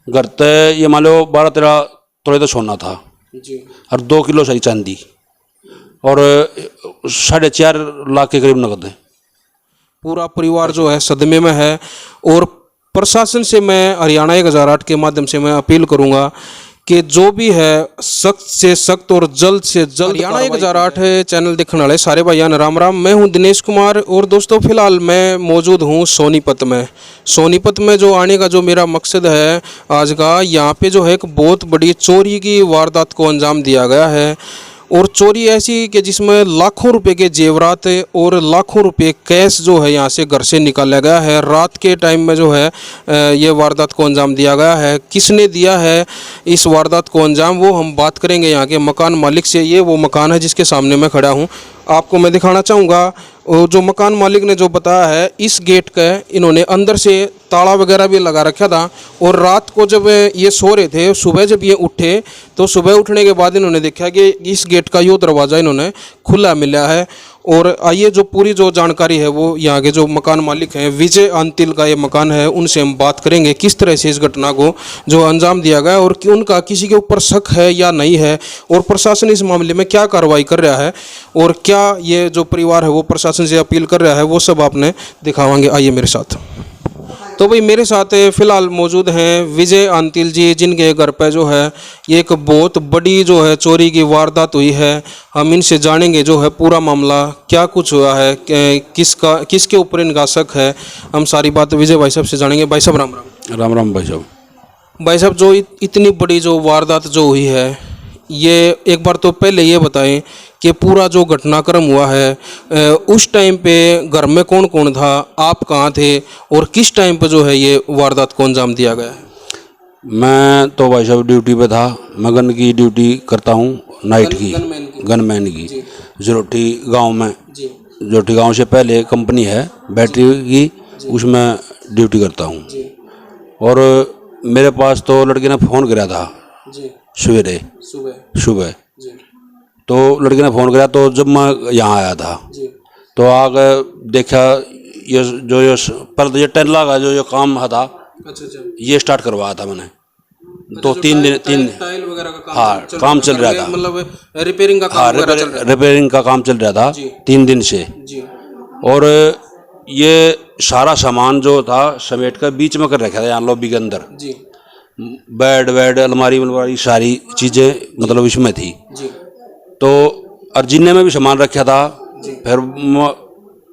घर ते ये मान लो 12-13 तोले तो सोना था जी। और 2 किलो सही चांदी और 4.5 लाख के करीब नकद है। पूरा परिवार जो है सदमे में है। और प्रशासन से मैं हरियाणा 1008 के माध्यम से मैं अपील करूंगा कि जो भी है सख्त से सख्त और जल्द से जल्द हरियाणा 1008 चैनल देखने वाले सारे भाइयों ने राम राम। मैं हूं दिनेश कुमार और दोस्तों फिलहाल मैं मौजूद हूं सोनीपत में। सोनीपत में जो आने का जो मेरा मकसद है आज का, यहाँ पे जो है एक बहुत बड़ी चोरी की वारदात को अंजाम दिया गया है। और चोरी ऐसी कि जिसमें लाखों रुपए के जेवरात और लाखों रुपए कैश जो है यहाँ से घर से निकाला गया है। रात के टाइम में जो है ये वारदात को अंजाम दिया गया है। किसने दिया है इस वारदात को अंजाम, वो हम बात करेंगे यहाँ के मकान मालिक से। ये वो मकान है जिसके सामने मैं खड़ा हूँ, आपको मैं दिखाना चाहूँगा। जो मकान मालिक ने जो बताया है, इस गेट का इन्होंने अंदर से ताला वगैरह भी लगा रखा था। और रात को जब ये सो रहे थे, सुबह जब ये उठे तो सुबह उठने के बाद इन्होंने देखा कि इस गेट का यो दरवाज़ा इन्होंने खुला मिला है। और आइए जो पूरी जो जानकारी है वो यहाँ के जो मकान मालिक हैं, विजय अंतिल का ये मकान है, उनसे हम बात करेंगे किस तरह से इस घटना को जो अंजाम दिया गया और कि उनका किसी के ऊपर शक है या नहीं है, और प्रशासन इस मामले में क्या कार्रवाई कर रहा है और क्या ये जो परिवार है वो प्रशासन से अपील कर रहा है, वो सब आपने दिखावाएंगे। आइए मेरे साथ। तो भाई मेरे साथ फ़िलहाल मौजूद हैं विजय अंतिल जी, जिनके घर पे जो है ये एक बहुत बड़ी जो है चोरी की वारदात हुई है। हम इनसे जानेंगे जो है पूरा मामला क्या कुछ हुआ है, किसके ऊपर इनका शक है। हम सारी बात विजय भाई साहब से जानेंगे। भाई साहब राम राम। राम राम भाई साहब। भाई साहब जो इतनी बड़ी जो वारदात जो हुई है, ये एक बार तो पहले ये बताएं कि पूरा जो घटनाक्रम हुआ है उस टाइम पे घर में कौन कौन था, आप कहाँ थे और किस टाइम पे जो है ये वारदात को अंजाम दिया गया है? मैं तो भाई साहब ड्यूटी पे था। मैं गन की ड्यूटी करता हूँ, नाइट की, गनमैन की जोटी गांव में। जोटी गांव से पहले कंपनी है बैटरी की, उसमें ड्यूटी करता हूँ। और मेरे पास तो लड़के ने फ़ोन कराया था सवेरे सुबह। तो लड़के ने फ़ोन कराया, तो जब मैं यहाँ आया था तो आगे देखा ये जो ये पर ये टेनला का जो काम था, ये स्टार्ट करवाया था मैंने। तो 3 दिन टाइल वगैरह का काम, हाँ काम चल रहा था, मतलब रिपेयरिंग का काम, रिपेयरिंग का काम चल रहा था 3 दिन से। और ये सारा सामान जो था समेट कर बीच में कर रखा था यहाँ लॉबी के अंदर। बेड वेड अलमारी सारी चीज़ें मतलब इसमें थी। तो और जिन्ने में भी सामान रखा था। फिर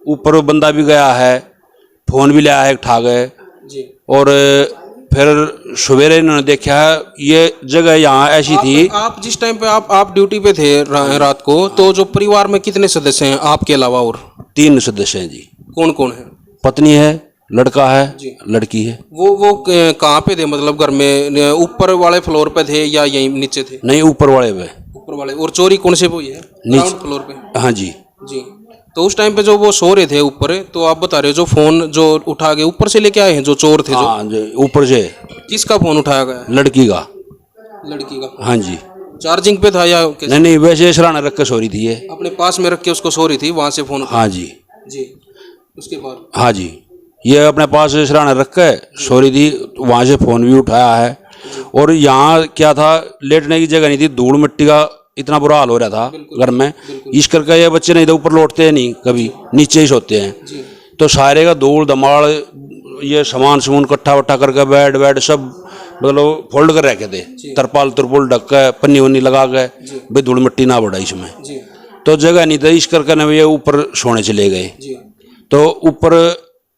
ऊपर बंदा भी गया है, फ़ोन भी ले आया है, ठा गए। और फिर सवेरे इन्होंने देखा ये जगह यहाँ ऐसी थी। आप जिस टाइम पे आप ड्यूटी पे थे रात को, तो जो परिवार में कितने सदस्य हैं आपके अलावा? और 3 सदस्य हैं जी। कौन कौन है? पत्नी है, लड़का है, लड़की है। वो कहाँ पे थे, मतलब घर में ऊपर वाले फ्लोर पे थे या यहीं नीचे थे? नहीं, ऊपर वाले पे। ऊपर वाले। और चोरी कौन से हुई है? नीचे फ्लोर पे। हाँ जी। तो उस टाइम पे जो वो सो रहे थे ऊपर, तो आप बता रहे हो जो फोन जो उठा के ऊपर से लेके आए हैं जो चोर थे? हाँ जो ऊपर से। किसका फोन उठाया गया? लड़की का। लड़की का? हाँ जी। चार्जिंग पे था या? नहीं, वैसे सराहना रख के सो रही थी, ये अपने पास में रख के उसको सो रही थी, वहां से फोन? हाँ जी। उसके बाद? हाँ जी, ये अपने पास सराहना रख के सो रही थी, वहाँ से फ़ोन भी उठाया है। और यहाँ क्या था, लेटने की जगह नहीं थी, धूल मिट्टी का इतना बुरा हाल हो रहा था घर में। इस करके ये बच्चे नहीं तो ऊपर लौटते हैं नहीं, कभी नीचे ही सोते हैं। तो सारे का धूल धमाड़, ये सामान इकट्ठा वट्ठा करके बेड वेड सब मतलब फोल्ड कर रखे थे, तरपाल तुरपुल ढक के पन्नी वन्नी लगा के, भाई धूल मिट्टी ना बढ़ा इसमें। तो जगह नहीं था, इस करके ना ये ऊपर सोने चले गए। तो ऊपर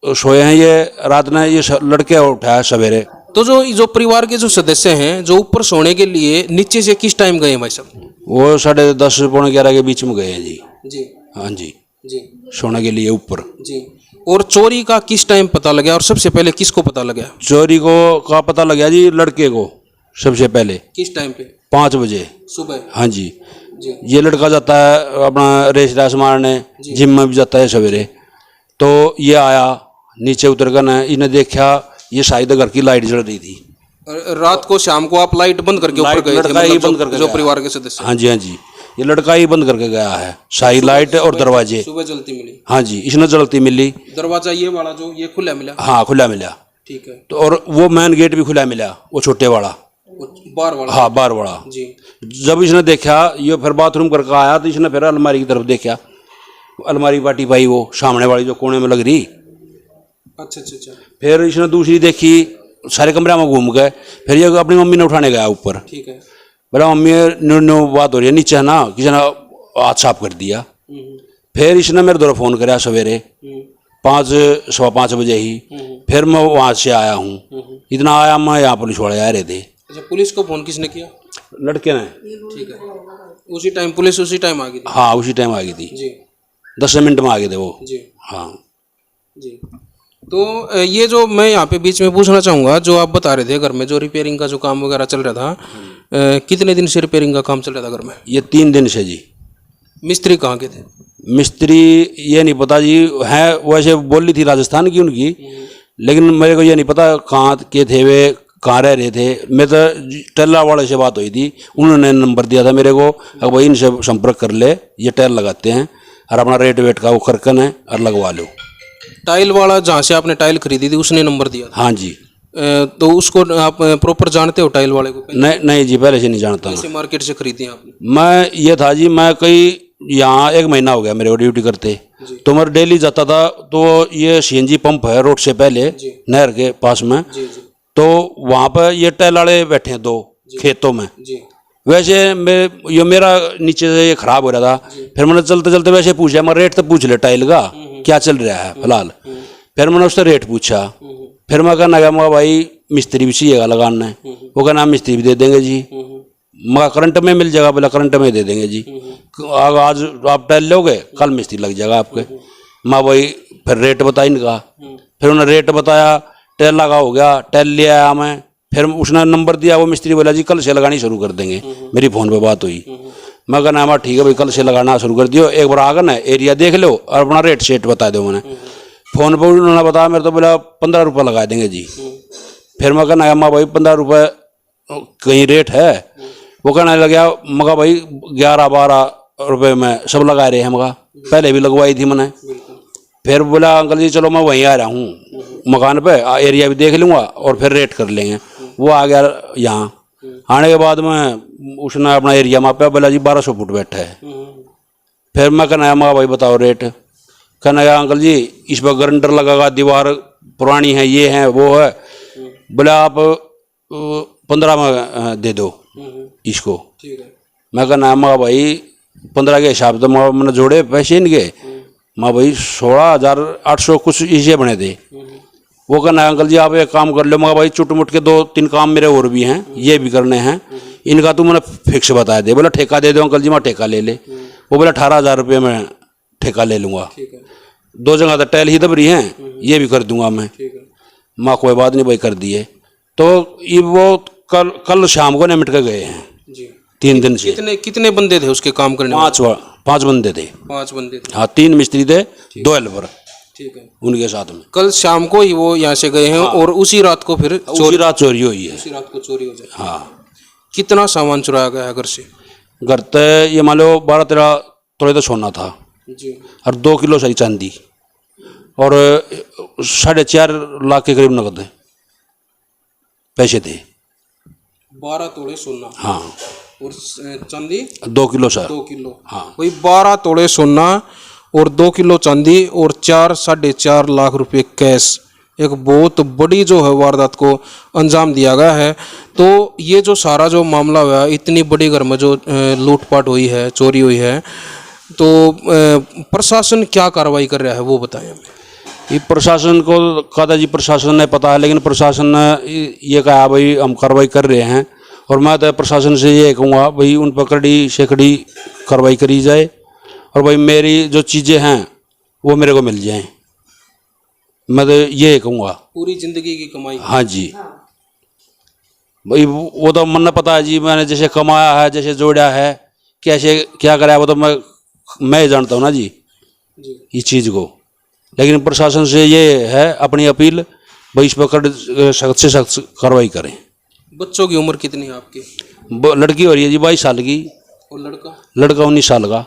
सोए हैं ये रात में, ये लड़के उठाया सवेरे। तो जो परिवार के जो सदस्य हैं जो ऊपर सोने के लिए नीचे से किस टाइम गए भाई साहब? वो 10:30 पौने 11 के बीच में गए हैं जी। हाँ जी, सोने के लिए ऊपर जी। और चोरी का किस टाइम पता लगा और सबसे पहले किसको पता लगा? चोरी का पता लगा जी लड़के को सबसे पहले। किस टाइम पे? 5 बजे सुबह। हाँ जी। ये लड़का जाता है अपना रेस मारने, जिम में भी जाता है सवेरे। तो ये आया नीचे उतर कर ना, इन्हें देखा ये शायद घर की लाइट जल रही थी। रात को शाम को आप लाइट बंद करके ऊपर गए थे? लड़का ही बंद करके जो परिवार के सदस्य? हाँ जी, हाँ जी, ये लड़का ही बंद करके गया है। शाही लाइट और दरवाजे सुबह जलती मिली? हाँ जी, इसने जलती मिली। दरवाजा ये वाला जो ये खुला मिला? हाँ खुला मिला। ठीक है। तो और वो मेन गेट भी खुला मिला, वो छोटे वाला, वो बार वाला। हाँ बार वाला जी। जब इसने देखा ये फिर बाथरूम करके आया तो इसने फिर अलमारी की तरफ देखा, अलमारी पाटी पाई वो सामने वाली जो कोने में लग रही। अच्छा अच्छा अच्छा। फिर इसने दूसरी देखी, सारे कमरे में घूम गए, फिर ये अपनी मम्मी ने उठाने गया ऊपर। ठीक है। बोला मम्मी न्यू न्यू बात हो रही है नीचे है ना, किसी ने हाथ साफ कर दिया। फिर इसने मेरे द्वारा फ़ोन कराया सवेरे 5 सवा 5 बजे ही। फिर मैं वहाँ से आया हूँ, इतना आया मैं यहाँ पुलिस वाले आ रहे थे। अच्छा, पुलिस को फोन किसने किया? लड़के ने। ठीक है। उसी टाइम पुलिस उसी टाइम आ गई थी? हाँ उसी टाइम आ गई थी जी 10 मिनट में आ गए थे वो। जी हाँ जी। तो ये जो मैं यहाँ पे बीच में पूछना चाहूँगा, जो आप बता रहे थे घर में जो रिपेयरिंग का जो काम वगैरह चल रहा था, कितने दिन से रिपेयरिंग का काम चल रहा था घर में? ये 3 दिन से जी। मिस्त्री कहाँ के थे? मिस्त्री ये नहीं पता जी, है वैसे बोल रही थी राजस्थान की उनकी, लेकिन मेरे को ये नहीं पता कहाँ के थे वे, कहाँ रह रहे थे। मैं तो टेलर वाले से बात हुई थी, उन्होंने नंबर दिया था मेरे को, अब भाई इनसे संपर्क कर ले, ये टेल लगाते हैं और अपना रेट वेट का वो करकन है और लगवा लो। टाइल वाला जहाँ से आपने टाइल खरीदी थी उसने नंबर दिया था? हाँ जी। तो उसको आप प्रॉपर जानते हो टाइल वाले को? नहीं नहीं जी, पहले से नहीं जानता मैं। कैसे मार्केट से खरीदी आपने? मैं ये था जी, मैं कई यहाँ 1 महीना हो गया मेरे को ड्यूटी करते, तो मैं डेली जाता था। तो ये CNG पंप है रोड से पहले नहर के पास में, जी जी तो वहाँ पर ये टाइल वाले बैठे हैं 2 खेतों में। जी। वैसे ये मेरा नीचे से ये खराब हो रहा था, फिर मैंने चलते चलते वैसे पूछा, मैं रेट तो पूछ ले टाइल का क्या चल रहा है फिलहाल। फिर मैंने उससे रेट पूछा, फिर मैं कहना गया मैं भाई मिस्त्री भी चाहिएगा लगाना है, वो कहना मिस्त्री भी दे देंगे जी। मगर करंट में मिल जाएगा, बोला करंट में दे देंगे जी, आज आप टाइल लोगे कल मिस्त्री लग जाएगा आपके। मैं वही फिर रेट बताया इनका, फिर उन्होंने रेट बताया, टाइल लगा हो गया, टाइल ले आया मैं। फिर उसने नंबर दिया, वो मिस्त्री बोला जी कल से लगानी शुरू कर देंगे। मेरी फ़ोन पे बात हुई, मैं कहना मैं ठीक है भाई कल से लगाना शुरू कर दियो, एक बार आकर ना एरिया देख लो और अपना रेट शेट बता दो। मैंने फ़ोन पर उन्होंने बताया, मेरे तो बोला 15 रुपये लगा देंगे जी। फिर मैं कहना मैं भाई 15 रुपये कहीं रेट है, वो कहने लग गया मगा भाई 11-12 रुपये में सब लगा रहे हैं, मगा पहले भी लगवाई थी मैंने। फिर बोला अंकल जी चलो मैं वहीं आ रहा हूँ मकान पे, एरिया भी देख लूँगा और फिर रेट कर लेंगे। वो आ गया यहाँ, आने के बाद में उसने अपना एरिया मापा, बोला जी 1200 फुट बैठा है। फिर मैं कहना मैं भाई बताओ रेट, कहना गया अंकल जी इस पर ग्राइंडर लगेगा, दीवार पुरानी है, ये है वो है। बोला आप 15 में दे दो इसको। ठीक है। मैं कहना मैं भाई 15 के हिसाब से मैंने जोड़े पैसे इनके, मैं भाई 16,800 कुछ इसे बने थे। वो कहना अंकल जी आप एक काम कर लो, मगर भाई चुट मुट के 2-3 काम मेरे और भी हैं, ये भी करने हैं, इनका तो मैंने फिक्स बताया दे। बोला ठेका दे दो अंकल जी, मैं ठेका ले ले। वो बोला 18,000 रुपये में ठेका ले लूँगा, 2 जगह तो टाइल ही दबरी हैं, ये भी कर दूंगा मैं। माँ कोई बात नहीं भाई कर दिए। तो ये वो कल शाम को निपट के गए हैं जी। 3 दिन से। कितने बंदे थे उसके काम करने? 5 बंदे थे। 5 बंदे थे। हाँ 3 मिस्त्री थे, 2 हेल्पर। ठीक है। उनके साथ में कल शाम को ही वो यहाँ से गए हैं। हाँ। और उसी रात को फिर उसी रात चोरी हुई है। उसी रात को चोरी हो जाए। हाँ। कितना सामान चुराया गया है घर से? घर तो ये मान लो 12-13 तोले तो सोना था जी, और 2 किलो सही चांदी और 4.5 लाख के करीब नकद पैसे थे। 12 तोले सोना। हाँ। और चांदी 2 किलो सर। 2 किलो। हाँ। वही 12 तोले सोना और 2 किलो चांदी और 4-4.5 लाख रुपए कैश। एक बहुत बड़ी जो है वारदात को अंजाम दिया गया है। तो ये जो सारा जो मामला हुआ, इतनी बड़ी घर में जो लूटपाट हुई है, चोरी हुई है, तो प्रशासन क्या कार्रवाई कर रहा है वो बताएं हमें। ये प्रशासन को कहा जी प्रशासन ने पता है, लेकिन प्रशासन ने ये कहा भाई हम कार्रवाई कर रहे हैं। और मैं तो प्रशासन से ये कहूँगा भाई उन पर कड़ी से कड़ी कार्रवाई करी जाए और भाई मेरी जो चीज़ें हैं वो मेरे को मिल जाएं। मैं तो ये कहूँगा पूरी जिंदगी की कमाई। हाँ जी भाई वो तो मन पता है जी, मैंने जैसे कमाया है, जैसे जोड़ा है, कैसे क्या कराया वो तो मैं जानता हूँ ना जी इस चीज़ को। लेकिन प्रशासन से ये है अपनी अपील भाई इस पर सख्त से सख्त कार्रवाई करें। बच्चों की उम्र कितनी है आपकी? लड़की हो रही है जी 22 साल की और लड़का? लड़का 19 साल का।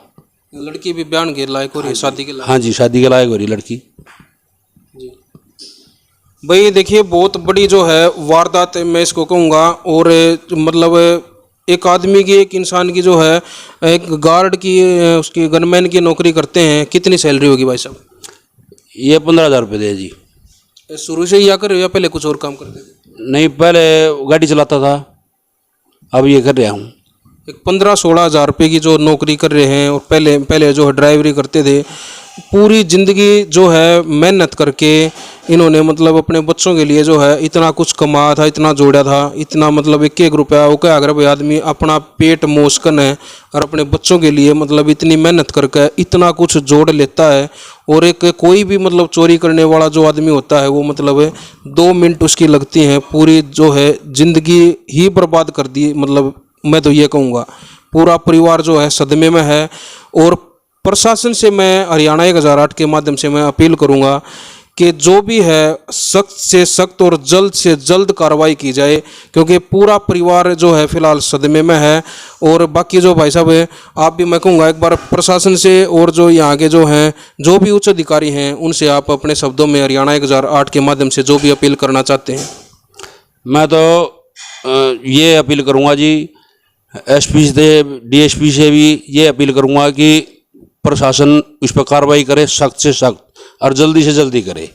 लड़की भी ब्याह के लायक हो रही है, शादी के लायक? हाँ जी शादी के लायक हो रही लड़की जी। भाई देखिए बहुत बड़ी जो है वारदात मैं इसको कहूँगा। और मतलब एक आदमी की, एक इंसान की जो है, एक गार्ड की, उसकी गनमैन की नौकरी करते हैं, कितनी सैलरी होगी भाई साहब? ये 15,000 रुपये दे जी। शुरू से ही आकर या पहले कुछ और काम करते थे? नहीं, पहले गाड़ी चलाता था, अब ये कर रहा हूँ। एक 15-16 हज़ार रुपये की जो नौकरी कर रहे हैं, और पहले पहले जो है ड्राइवरी करते थे। पूरी ज़िंदगी जो है मेहनत करके इन्होंने मतलब अपने बच्चों के लिए जो है इतना कुछ कमाया था, इतना जोड़ा था, इतना मतलब एक एक रुपया वो क्या अगर भाई आदमी अपना पेट मोशकन है और अपने बच्चों के लिए मतलब इतनी मेहनत करके इतना कुछ जोड़ लेता है। और एक कोई भी मतलब चोरी करने वाला जो आदमी होता है वो मतलब 2 मिनट उसकी लगती हैं, पूरी जो है ज़िंदगी ही बर्बाद कर दी। मतलब मैं तो ये कहूँगा पूरा परिवार जो है सदमे में है। और प्रशासन से मैं हरियाणा 1008 के माध्यम से मैं अपील करूंगा कि जो भी है सख्त से सख्त और जल्द से जल्द कार्रवाई की जाए, क्योंकि पूरा परिवार जो है फिलहाल सदमे में है। और बाकी जो भाई साहब है, आप भी मैं कहूँगा एक बार प्रशासन से और जो यहाँ के जो हैं जो भी उच्च अधिकारी हैं उनसे आप अपने शब्दों में हरियाणा 1008 के माध्यम से जो भी अपील करना चाहते हैं। मैं तो ये अपील करूँगा जी, एसपी से, डीएसपी से भी ये अपील करूँगा कि प्रशासन इस पर कार्रवाई करे, सख्त से सख्त और जल्दी से जल्दी करे।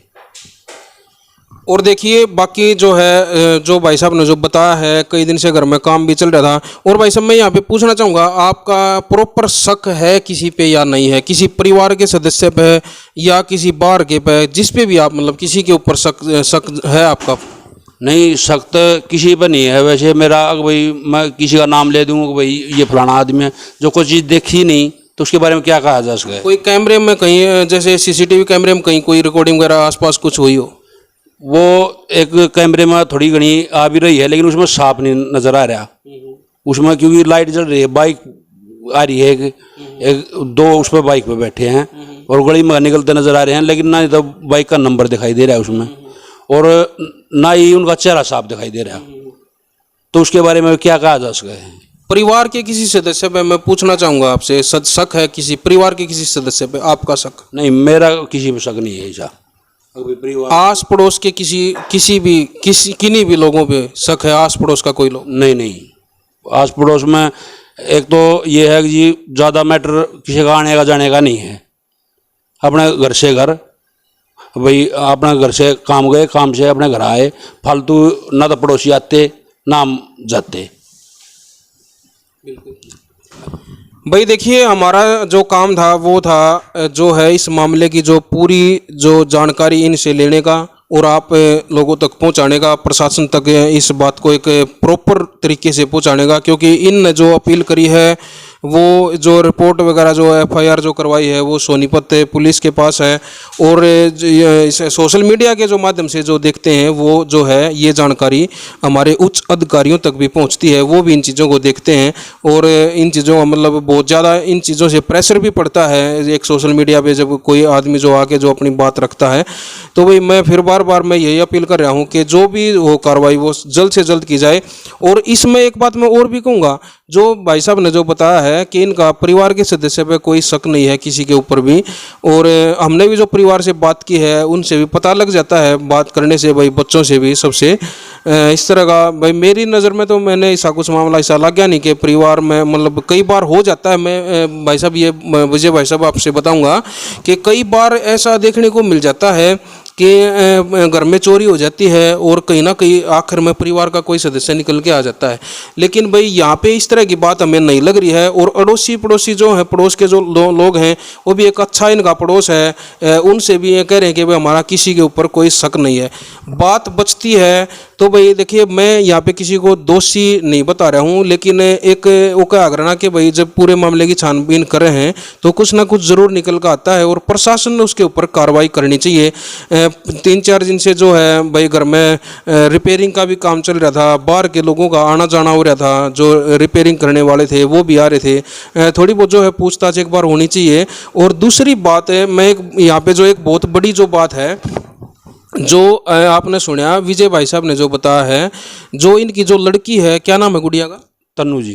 और देखिए बाकी जो है जो भाई साहब ने जो बताया है, कई दिन से घर में काम भी चल रहा था। और भाई साहब मैं यहाँ पे पूछना चाहूँगा, आपका प्रॉपर शक है किसी पे या नहीं है? किसी परिवार के सदस्य पे या किसी बाहर के पे, जिस पे भी आप मतलब किसी के ऊपर शक है आपका? नहीं, सख्त किसी पर नहीं है। वैसे मेरा भाई मैं किसी का नाम ले दूँगा कि भाई ये फलाना आदमी है, जो कोई चीज़ देखी नहीं तो उसके बारे में क्या कहा जा सकता है? कोई कैमरे में कहीं, जैसे सीसीटीवी कैमरे में कहीं कोई रिकॉर्डिंग वगैरह आसपास कुछ हुई हो? वो एक कैमरे में थोड़ी घनी आ भी रही है, लेकिन उसमें साफ नहीं नजर आ रहा उसमें, क्योंकि लाइट जल रही है, बाइक आ रही है, एक दो उस पर बाइक पे बैठे हैं और गली में निकलते नजर आ रहे हैं, लेकिन ना ही तो बाइक का नंबर दिखाई दे रहा है उसमें, और ना ही उनका चेहरा साफ दिखाई दे रहा। तो उसके बारे में क्या कहा जा सकता है? परिवार के किसी सदस्य पे मैं पूछना चाहूँगा आपसे, शक है किसी परिवार के किसी सदस्य पे आपका शक? नहीं, मेरा किसी पे शक नहीं है ऐसा। आस पड़ोस के किसी किन्हीं भी लोगों पे शक है? आस पड़ोस का कोई लोग? नहीं नहीं, आस पड़ोस में एक तो ये है कि जी ज़्यादा मैटर किसी का आने का जाने का नहीं है। अपने घर से घर, भाई अपने घर से काम गए, काम से अपने घर आए, फालतू ना तो पड़ोसी आते ना हम जाते। भाई देखिए हमारा जो काम था वो था जो है इस मामले की जो पूरी जो जानकारी इनसे लेने का और आप लोगों तक पहुंचाने का, प्रशासन तक इस बात को एक प्रॉपर तरीके से पहुंचाने का। क्योंकि इन जो अपील करी है वो जो रिपोर्ट वगैरह जो एफआईआर जो करवाई है वो सोनीपत पुलिस के पास है। और इस सोशल मीडिया के जो माध्यम से जो देखते हैं वो जो है ये जानकारी हमारे उच्च अधिकारियों तक भी पहुंचती है, वो भी इन चीज़ों को देखते हैं। और इन चीज़ों का मतलब बहुत ज़्यादा इन चीज़ों से प्रेशर भी पड़ता है एक सोशल मीडिया पे, जब कोई आदमी जो आके जो अपनी बात रखता है। तो भाई मैं फिर बार बार मैं यही अपील कर रहा हूँ कि जो भी वो कार्रवाई वो जल्द से जल्द की जाए। और इसमें एक बात मैं और भी कहूँगा, जो भाई साहब ने जो बताया है कि इनका परिवार के सदस्य पे कोई शक नहीं है किसी के ऊपर भी, और हमने भी जो परिवार से बात की है उनसे भी पता लग जाता है बात करने से, भाई बच्चों से भी, सबसे इस तरह का। भाई मेरी नज़र में तो मैंने ऐसा कुछ मामला ऐसा लग गया नहीं कि परिवार में मतलब कई बार हो जाता है। मैं भाई साहब ये विजय भाई साहब आपसे बताऊंगा कि कई बार ऐसा देखने को मिल जाता है कि घर में चोरी हो जाती है और कहीं ना कहीं आखिर में परिवार का कोई सदस्य निकल के आ जाता है। लेकिन भाई यहाँ पे इस तरह की बात हमें नहीं लग रही है। और अड़ोसी पड़ोसी जो हैं, पड़ोस के जो लोग हैं, वो भी एक अच्छा इनका पड़ोस है, उनसे भी ये कह रहे हैं कि भाई हमारा किसी के ऊपर कोई शक नहीं है। बात बचती है तो भाई देखिए मैं यहाँ पे किसी को दोषी नहीं बता रहा हूँ, लेकिन एक वो क्या आग्रह कि भाई जब पूरे मामले की छानबीन कर रहे हैं तो कुछ ना कुछ ज़रूर निकल कर आता है और प्रशासन ने उसके ऊपर कार्रवाई करनी चाहिए। 3-4 दिन से जो है भाई घर में रिपेयरिंग का भी काम चल रहा था, बाहर के लोगों का आना जाना हो रहा था, जो रिपेयरिंग करने वाले थे वो भी आ रहे थे। थोड़ी बहुत जो है पूछताछ एक बार होनी चाहिए। और दूसरी बात है, मैं यहाँ पे जो एक बहुत बड़ी जो बात है जो आपने सुना विजय भाई साहब ने जो बताया है, जो इनकी जो लड़की है, क्या नाम है गुड़िया का? तन्नू जी।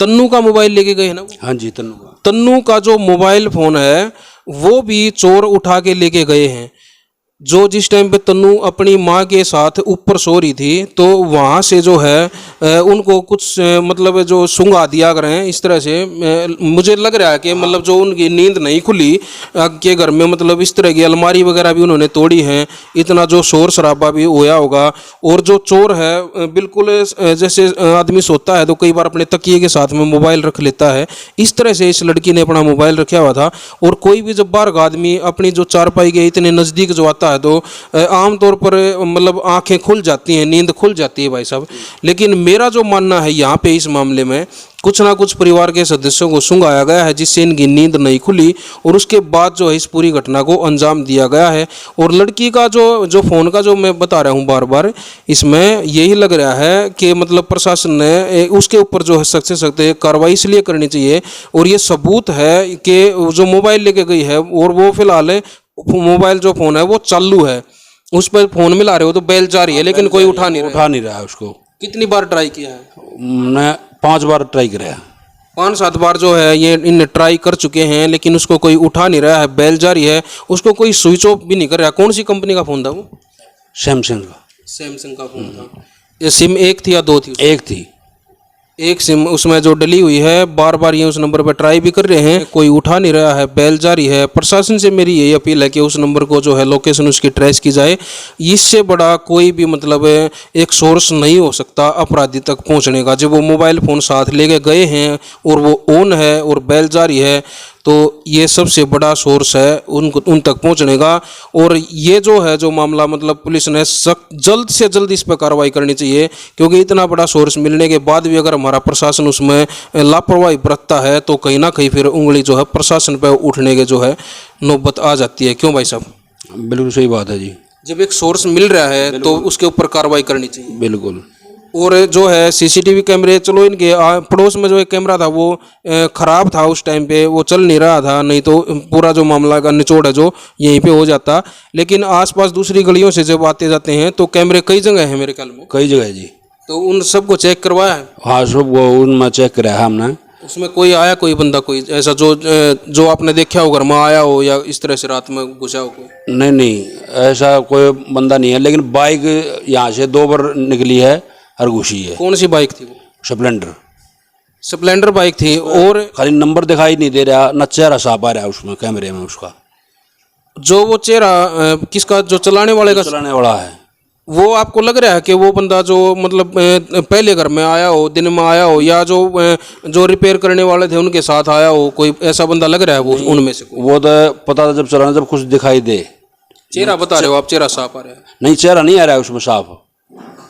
तन्नू का मोबाइल लेके गए हैं ना वो? हाँ जी, तन्नू का। तन्नू का जो मोबाइल फ़ोन है वो भी चोर उठा के लेके गए हैं। जो जिस टाइम पे तन्नू अपनी माँ के साथ ऊपर सो रही थी तो वहाँ से जो है उनको कुछ मतलब जो सूंघा दिया कर हैं इस तरह से। मुझे लग रहा है कि मतलब जो उनकी नींद नहीं खुली के घर में, मतलब इस तरह की अलमारी वगैरह भी उन्होंने तोड़ी हैं, इतना जो शोर शराबा भी होया होगा। और जो चोर है बिल्कुल जैसे आदमी सोता है तो कई बार अपने तकिए के साथ में मोबाइल रख लेता है, इस तरह से इस लड़की ने अपना मोबाइल रखा हुआ था। और कोई भी जब बाहर का आदमी अपनी जो चारपाई के इतने नज़दीक जो आता है तो आमतौर पर मतलब आंखें खुल जाती हैं, नींद खुल जाती है भाई साहब। लेकिन मेरा जो मानना है यहाँ पे इस मामले में कुछ ना कुछ परिवार के सदस्यों को सूंघाया गया है जिससे इनकी नींद नहीं खुली और उसके बाद जो है इस पूरी घटना को अंजाम दिया गया है। और लड़की का जो फ़ोन का जो मैं बता रहा हूँ बार बार, इसमें यही लग रहा है कि मतलब प्रशासन ने उसके ऊपर जो है सख्त से सख्त कार्रवाई इसलिए करनी चाहिए। और ये सबूत है कि जो मोबाइल लेके गई है और वो फिलहाल मोबाइल जो फ़ोन है वो चालू है, उस पर फ़ोन मिला रहे हो तो बेल जा रही है लेकिन कोई उठा नहीं रहा है उसको। कितनी बार ट्राई किया है? मैं 5 बार ट्राई कराया। 5-7 बार जो है ये इन ट्राई कर चुके हैं लेकिन उसको कोई उठा नहीं रहा है, बेल जारी है, उसको कोई स्विच ऑफ भी नहीं कर रहा। कौन सी कंपनी का फ़ोन था वो? सैमसंग का। सैमसंग का फ़ोन था। ये सिम एक थी या 2 थी? एक थी। एक सिम उसमें जो डली हुई है, बार बार ये उस नंबर पर ट्राई भी कर रहे हैं, कोई उठा नहीं रहा है, बेल जारी है। प्रशासन से मेरी यही अपील है कि उस नंबर को जो है लोकेशन उसकी ट्रेस की जाए। इससे बड़ा कोई भी मतलब एक सोर्स नहीं हो सकता अपराधी तक पहुंचने का। जब वो मोबाइल फ़ोन साथ लेके गए हैं और वो ऑन है और बेल जारी है तो ये सबसे बड़ा सोर्स है उन तक पहुंचने का। और ये जो है जो मामला मतलब पुलिस ने सख्त जल्द से जल्द इस पर कार्रवाई करनी चाहिए, क्योंकि इतना बड़ा सोर्स मिलने के बाद भी अगर हमारा प्रशासन उसमें लापरवाही बरतता है तो कहीं ना कहीं फिर उंगली जो है प्रशासन पर उठने के जो है नौबत आ जाती है। क्यों भाई साहब? बिल्कुल सही बात है जी। जब एक सोर्स मिल रहा है तो उसके ऊपर कार्रवाई करनी चाहिए। बिल्कुल। और जो है सीसीटीवी कैमरे, चलो इनके पड़ोस में जो एक कैमरा था वो ख़राब था उस टाइम पे, वो चल नहीं रहा था, नहीं तो पूरा जो मामला का निचोड़ है जो यहीं पे हो जाता। लेकिन आसपास दूसरी गलियों से जब आते जाते हैं तो कैमरे कई जगह हैं मेरे ख्याल में। कई जगह जी। तो उन सबको चेक करवाया है? हाँ, सबको उनमें चेक कराया है हमने। उसमें कोई आया, कोई बंदा कोई ऐसा जो आपने देखा हो घर में आया हो या इस तरह से रात में घुसा हो कोई? नहीं, ऐसा कोई बंदा नहीं है। लेकिन बाइक यहाँ से 2 बार निकली है और घुसी है। कौन सी बाइक थी वो? स्प्लेंडर बाइक थी। और खाली नंबर दिखाई नहीं दे रहा, न चेहरा साफ आ रहा है उसमें कैमरे में उसका। जो वो चेहरा किसका, जो चलाने वाले का? चलाने वाला है। वो आपको लग रहा है कि वो बंदा जो मतलब पहले घर में आया हो, दिन में आया हो, या जो रिपेयर करने वाले थे उनके साथ आया हो, कोई ऐसा बंदा लग रहा है वो उनमें से? वो तो पता था जब चलाना, जब कुछ दिखाई दे। चेहरा बता रहे हो आप? चेहरा साफ आ रहा है? नहीं, चेहरा नहीं आ रहा है उसमें साफ।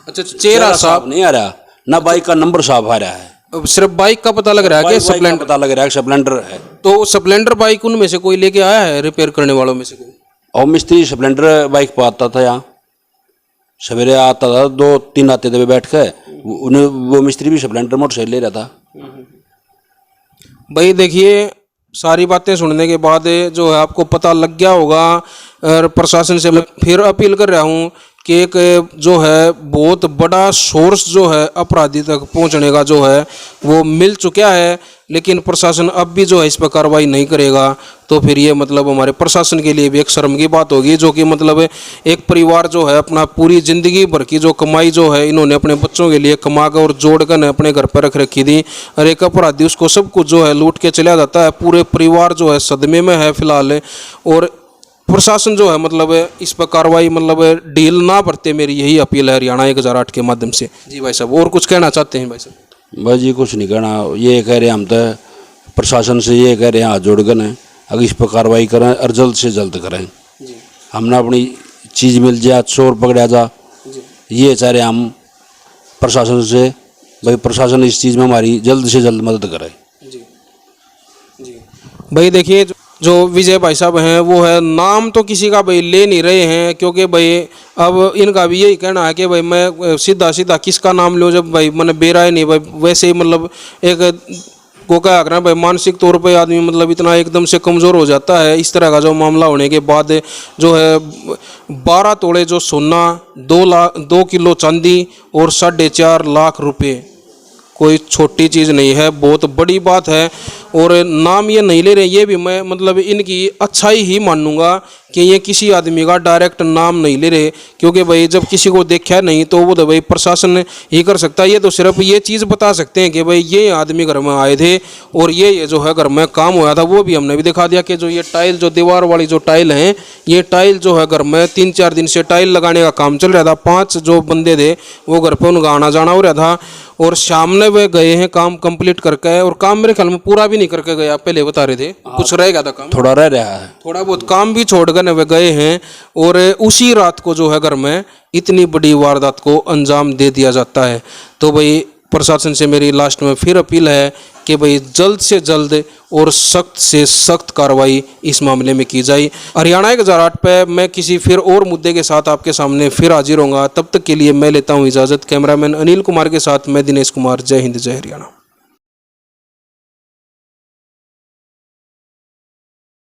अच्छा, चेहरा साफ नहीं आ रहा, ना बाइक का नंबर साफ आ रहा है। सिर्फ बाइक का पता लग रहा है कि स्प्लेंडर? पता लग रहा है स्प्लेंडर है। तो स्प्लेंडर बाइक उनमें से कोई लेके आया है रिपेयर करने वालों में से कोई? और मिस्त्री स्प्लेंडर बाइक पर आता था, यहाँ सवेरे आता था, 2-3 आते थे बैठ के। वो मिस्त्री भी स्प्लेंडर मोटरसाइकिल ले रहा था। भाई देखिए, सारी बातें सुनने के बाद जो है आपको पता लग गया होगा। और प्रशासन से मैं फिर अपील कर रहा हूँ कि एक जो है बहुत बड़ा सोर्स जो है अपराधी तक पहुंचने का जो है वो मिल चुका है, लेकिन प्रशासन अब भी जो है इस पर कार्रवाई नहीं करेगा तो फिर ये मतलब हमारे प्रशासन के लिए भी एक शर्म की बात होगी। जो कि मतलब एक परिवार जो है अपना पूरी ज़िंदगी भर की जो कमाई जो है इन्होंने अपने बच्चों के लिए कमा कर और जोड़ कर अपने घर पर रख रखी थी, और एक अपराधी उसको सब कुछ जो है लूट के चला जाता है। पूरे परिवार जो है सदमे में है फिलहाल। और प्रशासन जो है मतलब इस पर कार्रवाई मतलब ढील ना बरते, मेरी यही अपील है हरियाणा 1008 के माध्यम से। जी भाई साहब, और कुछ कहना चाहते हैं भाई साहब? भाई जी कुछ नहीं कहना, ये कह रहे हैं हम तो प्रशासन से ये कह रहे हैं हाथ जोड़ कर अगर इस पर कार्रवाई करें और जल्द से जल्द करें। हमने अपनी चीज़ मिल जाए, चोर पकड़ा जा, ये चाह रहे हम प्रशासन से। भाई प्रशासन इस चीज़ में हमारी जल्द से जल्द मदद करे। भाई देखिए, जो विजय भाई साहब हैं वो है, नाम तो किसी का भाई ले नहीं रहे हैं, क्योंकि भाई अब इनका भी यही कहना है कि भाई मैं सीधा सीधा किसका नाम लो, जब भाई मैंने बेरा ही नहीं। भाई वैसे ही मतलब एक को क्या करना भाई, मानसिक तौर पे आदमी मतलब इतना एकदम से कमज़ोर हो जाता है। इस तरह का जो मामला होने के बाद जो है 12 तोड़े जो सोना, 2 किलो चांदी और 4.5 लाख रुपये कोई छोटी चीज़ नहीं है, बहुत बड़ी बात है। और नाम ये नहीं ले रहे, ये भी मैं मतलब इनकी अच्छाई ही मानूंगा कि ये किसी आदमी का डायरेक्ट नाम नहीं ले रहे, क्योंकि भाई जब किसी को देखा नहीं तो वो तो भाई प्रशासन ही कर सकता है। ये तो सिर्फ ये चीज़ बता सकते हैं कि भाई ये आदमी घर में आए थे और ये जो है घर में काम हुआ था, वो भी हमने भी दिखा दिया कि जो ये टाइल, जो दीवार वाली जो टाइल हैं, ये टाइल जो है घर में 3-4 दिन से टाइल लगाने का काम चल रहा था। 5 जो बंदे थे वो घर पर उनका आना जाना हो रहा था और सामने वे गए हैं काम कंप्लीट करके, और काम मेरे ख्याल में पूरा भी नहीं करके गए, आप पहले बता रहे थे कुछ रह गया था काम, थोड़ा रह रहा है, थोड़ा बहुत काम भी छोड़ कर वे गए हैं। और उसी रात को जो है घर में इतनी बड़ी वारदात को अंजाम दे दिया जाता है। तो भाई प्रशासन से मेरी लास्ट में फिर अपील है कि भाई जल्द से जल्द और सख्त से सख्त कार्रवाई इस मामले में की जाए। हरियाणा 1008 पे मैं किसी फिर और मुद्दे के साथ आपके सामने फिर हाजिर होऊंगा। तब तक के लिए मैं लेता हूं इजाज़त। कैमरामैन अनिल कुमार के साथ मैं दिनेश कुमार। जय हिंद, जय हरियाणा।